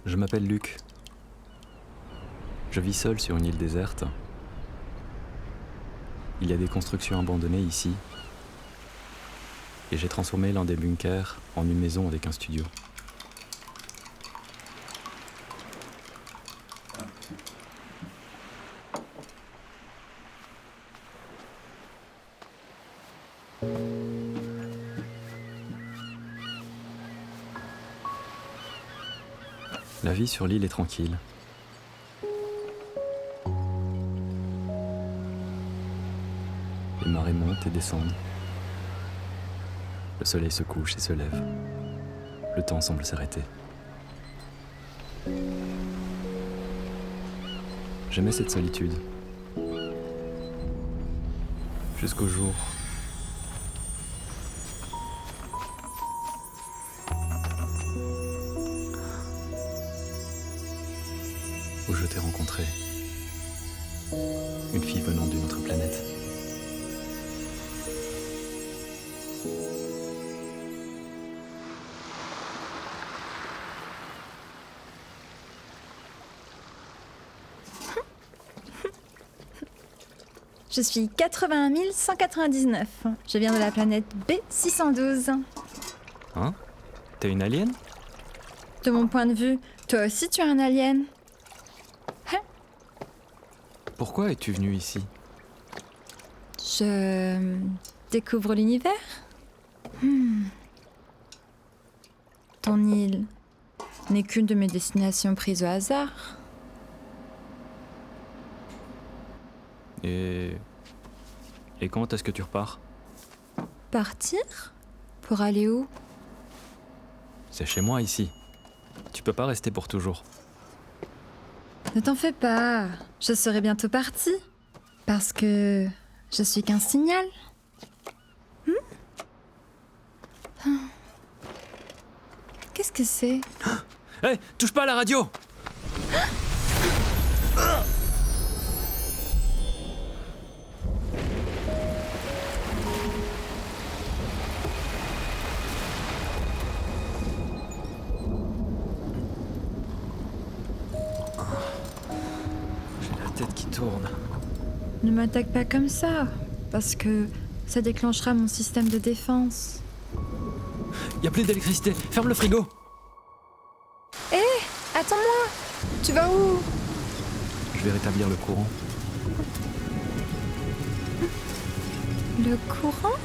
Je m'appelle Luc. Je vis seul sur une île déserte. Il y a des constructions abandonnées ici. Et j'ai transformé l'un des bunkers en une maison avec un studio. La vie sur l'île est tranquille. Les marées montent et descendent. Le soleil se couche et se lève. Le temps semble s'arrêter. J'aimais cette solitude. Jusqu'au jour où je t'ai rencontré. Une fille venant d'une autre planète. Je suis 81 199. Je viens de la planète B612. Hein? T'es une alien? De mon point de vue, toi aussi tu es un alien. Pourquoi es-tu venue ici? Je découvre l'univers. Ton île n'est qu'une de mes destinations prises au hasard. Et quand est-ce que tu repars? Partir? Pour aller où? C'est chez moi ici. Tu peux pas rester pour toujours. Ne t'en fais pas, je serai bientôt partie. Parce que je suis qu'un signal. Qu'est-ce que c'est? Hé, touche pas à la radio! J'ai la tête qui tourne. Ne m'attaque pas comme ça, parce que ça déclenchera mon système de défense. Y a plus d'électricité, ferme le frigo! Hé, attends-moi! Tu vas où? Je vais rétablir le courant. Le courant?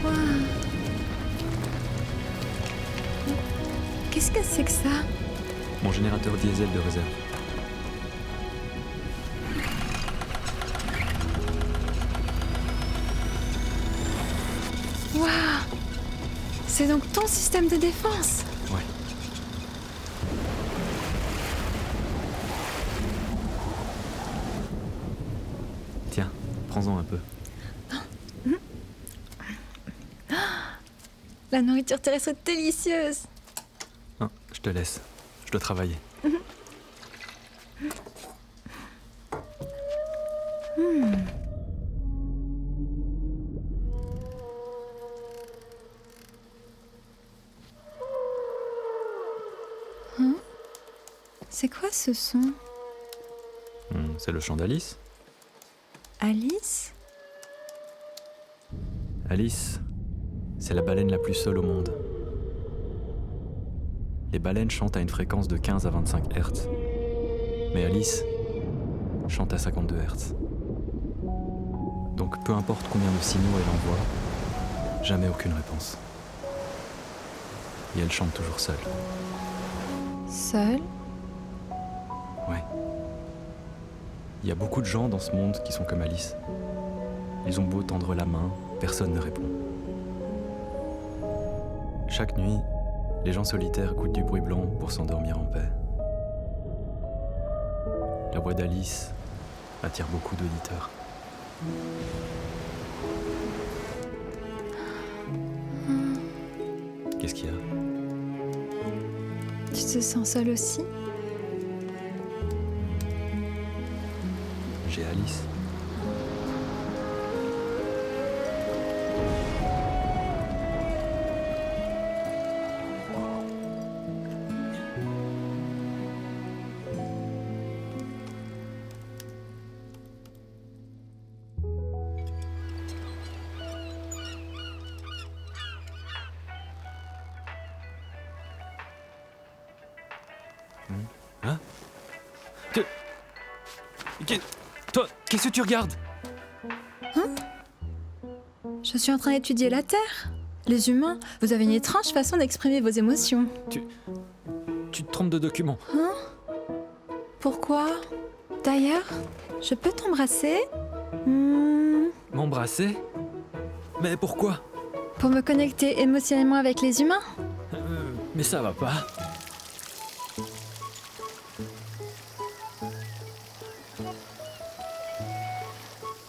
Waouh. Qu'est-ce que c'est que ça? Mon générateur diesel de réserve. Waouh! C'est donc ton système de défense? Ouais. Tiens, prends-en un peu. La nourriture terrestre est délicieuse. Non, je te laisse. Je dois travailler. C'est quoi ce son? C'est le chant d'Alice. Alice? Alice, c'est la baleine la plus seule au monde. Les baleines chantent à une fréquence de 15 à 25 Hz. Mais Alice, chante à 52 Hz. Donc peu importe combien de signaux elle envoie, jamais aucune réponse. Et elle chante toujours seule. Seule? Ouais. Il y a beaucoup de gens dans ce monde qui sont comme Alice. Ils ont beau tendre la main, personne ne répond. Chaque nuit, les gens solitaires écoutent du bruit blanc pour s'endormir en paix. La voix d'Alice attire beaucoup d'auditeurs. Qu'est-ce qu'il y a? Tu te sens seule aussi? J'ai Alice. Hein? Toi, qu'est-ce que tu regardes? Je suis en train d'étudier la Terre. Les humains, vous avez une étrange façon d'exprimer vos émotions. Tu te trompes de document. Pourquoi? D'ailleurs, je peux t'embrasser? M'embrasser? Mais pourquoi? Pour me connecter émotionnellement avec les humains? Mais ça va pas.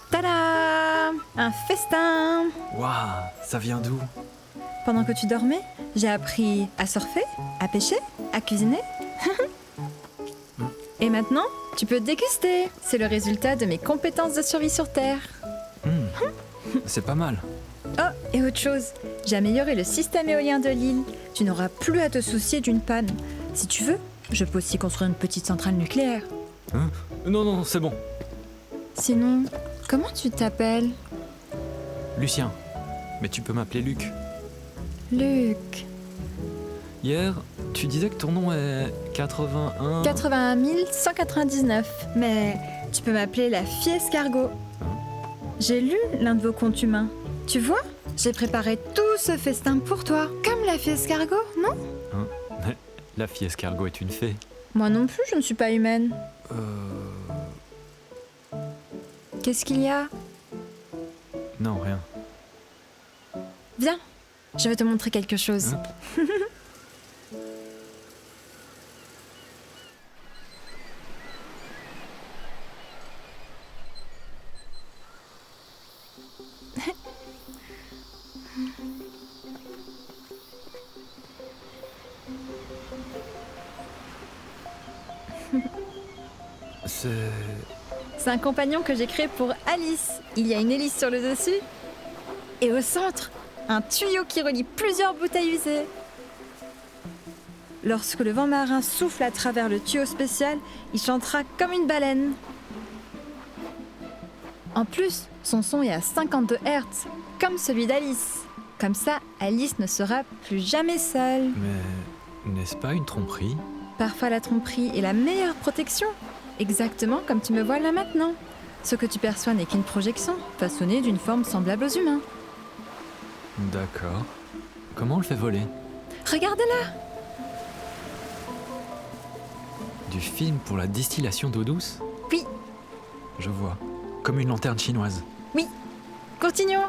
Tada! Un festin! Waouh, ça vient d'où? Pendant que tu dormais, j'ai appris à surfer, à pêcher, à cuisiner. Et maintenant, tu peux déguster. C'est le résultat de mes compétences de survie sur Terre. C'est pas mal. Oh, et autre chose, j'ai amélioré le système éolien de l'île. Tu n'auras plus à te soucier d'une panne. Si tu veux, je peux aussi construire une petite centrale nucléaire. Non, c'est bon. Sinon, comment tu t'appelles? Lucien. Mais tu peux m'appeler Luc. Luc. Hier, tu disais que ton nom est 81... 81 199. Mais tu peux m'appeler la fille escargot. J'ai lu l'un de vos contes humains. Tu vois, j'ai préparé tout ce festin pour toi. Comme la fille escargot, non? Mais la fille escargot est une fée. Moi non plus, je ne suis pas humaine. Qu'est-ce qu'il y a? Non, rien. Viens, je vais te montrer quelque chose. C'est un compagnon que j'ai créé pour Alice. Il y a une hélice sur le dessus. Et au centre, un tuyau qui relie plusieurs bouteilles usées. Lorsque le vent marin souffle à travers le tuyau spécial, il chantera comme une baleine. En plus, son son est à 52 Hz, comme celui d'Alice. Comme ça, Alice ne sera plus jamais seule. Mais n'est-ce pas une tromperie? Parfois la tromperie est la meilleure protection. Exactement comme tu me vois là maintenant. Ce que tu perçois n'est qu'une projection, façonnée d'une forme semblable aux humains. D'accord. Comment on le fait voler? Regarde-la! Du film pour la distillation d'eau douce? Oui, Je vois. Comme une lanterne chinoise. oui. Continuons.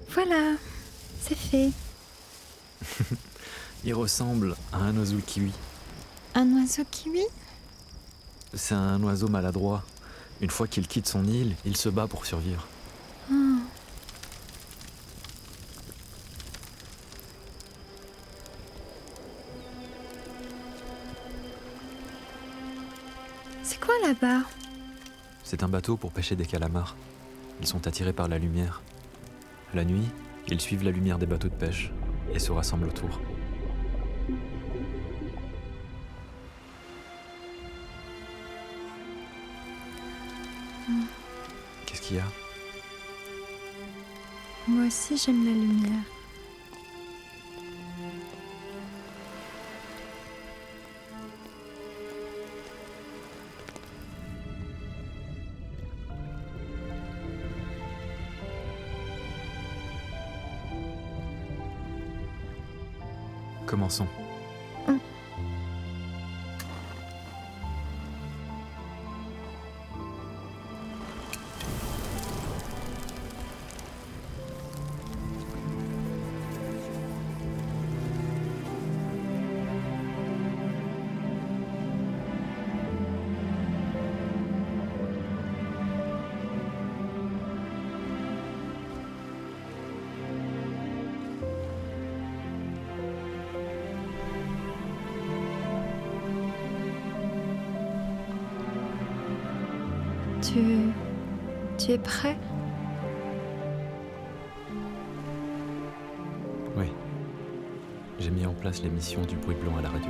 Voilà, c'est fait. Il ressemble à un oiseau kiwi. Un oiseau kiwi? C'est un oiseau maladroit. Une fois qu'il quitte son île, il se bat pour survivre. C'est quoi là-bas? C'est un bateau pour pêcher des calamars. Ils sont attirés par la lumière. La nuit, ils suivent la lumière des bateaux de pêche. et se rassemblent autour. Qu'est-ce qu'il y a ? Moi aussi, j'aime la lumière. Commençons. Tu es prêt ? Oui. J'ai mis en place l'émission du bruit blanc à la radio.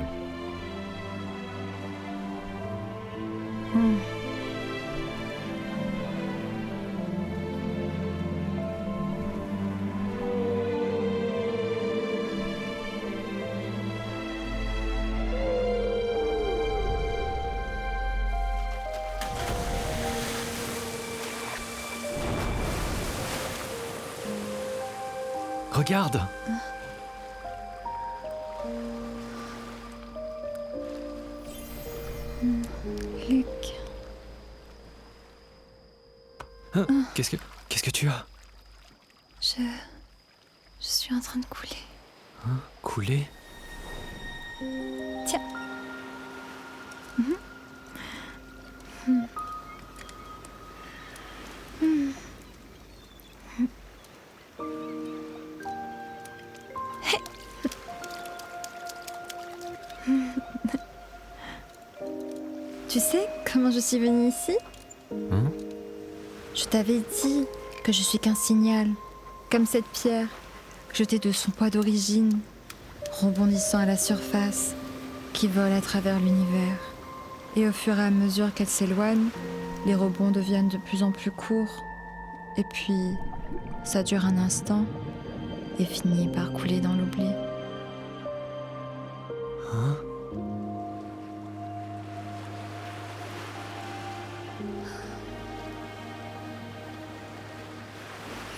Regarde! Luc, Hein, qu'est-ce que tu as? je suis en train de couler. Hein? Couler? Tiens. Tu sais comment je suis venue ici ? Hein? Je t'avais dit que je suis qu'un signal, comme cette pierre, jetée de son poids d'origine, rebondissant à la surface, qui vole à travers l'univers. Et au fur et à mesure qu'elle s'éloigne, les rebonds deviennent de plus en plus courts. Et puis, ça dure un instant et finit par couler dans l'oubli. Hein?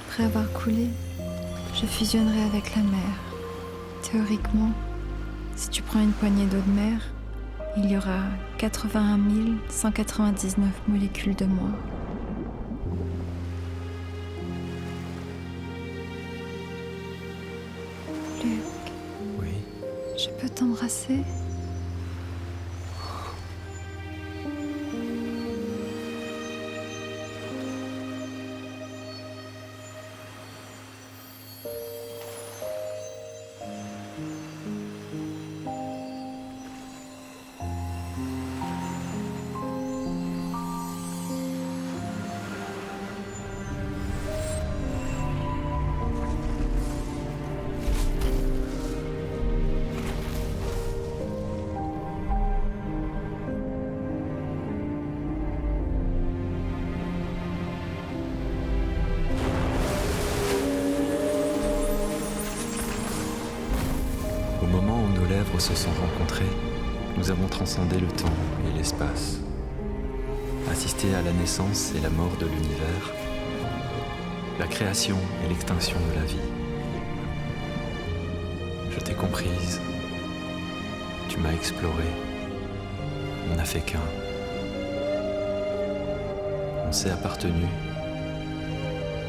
Après avoir coulé, je fusionnerai avec la mer. Théoriquement, si tu prends une poignée d'eau de mer, il y aura 81 199 molécules de moi. Luc, Oui. je peux t'embrasser ? Au moment où nos lèvres se sont rencontrées, nous avons transcendé le temps et l'espace, assisté à la naissance et la mort de l'univers, la création et l'extinction de la vie. Je t'ai comprise, tu m'as exploré, on n'a fait qu'un. On s'est appartenu,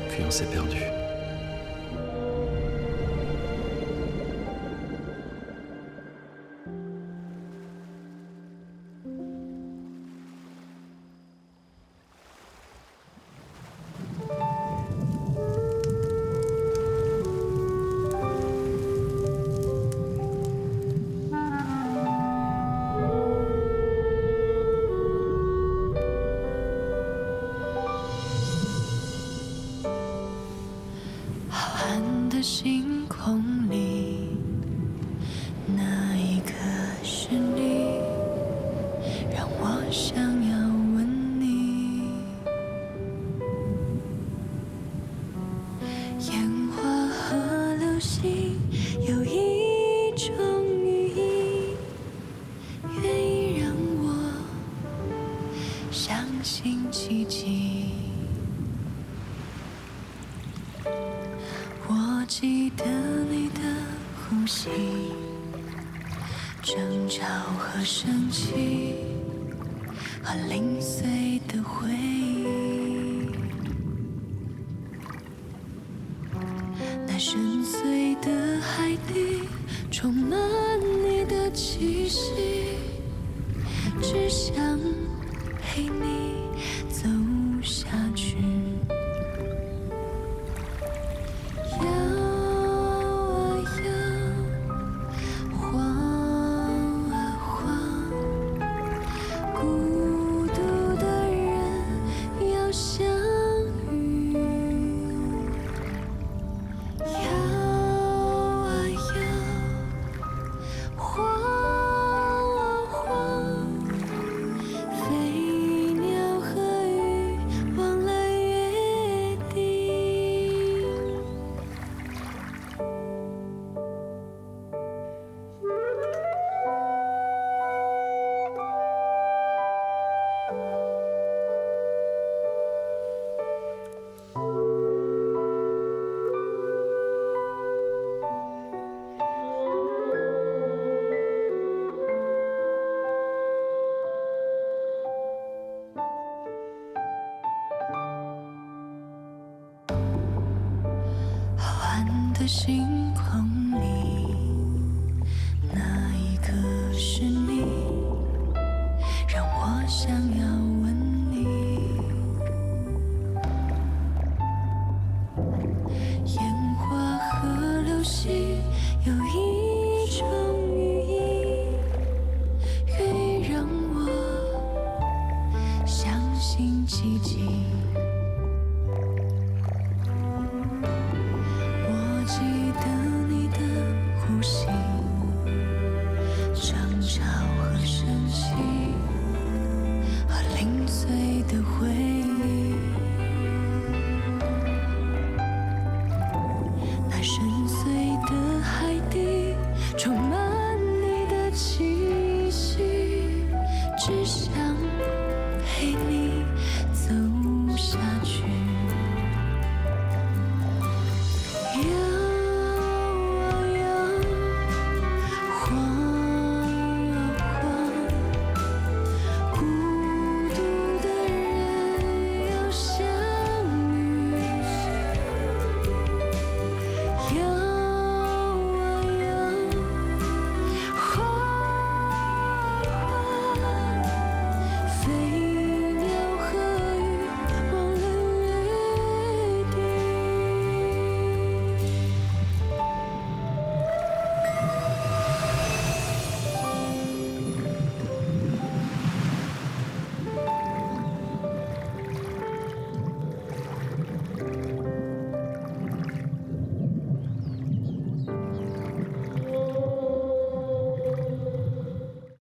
puis on s'est perdu.浩瀚的星空里，我记得你的呼吸，争吵和生气，和零碎的回忆。那深邃的海底，充满你的气息，只想陪你走下去。摇啊摇，晃啊晃，孤独的人要相遇。摇啊摇，晃啊晃，飞鸟和鱼忘了约定。浩瀚的星空里，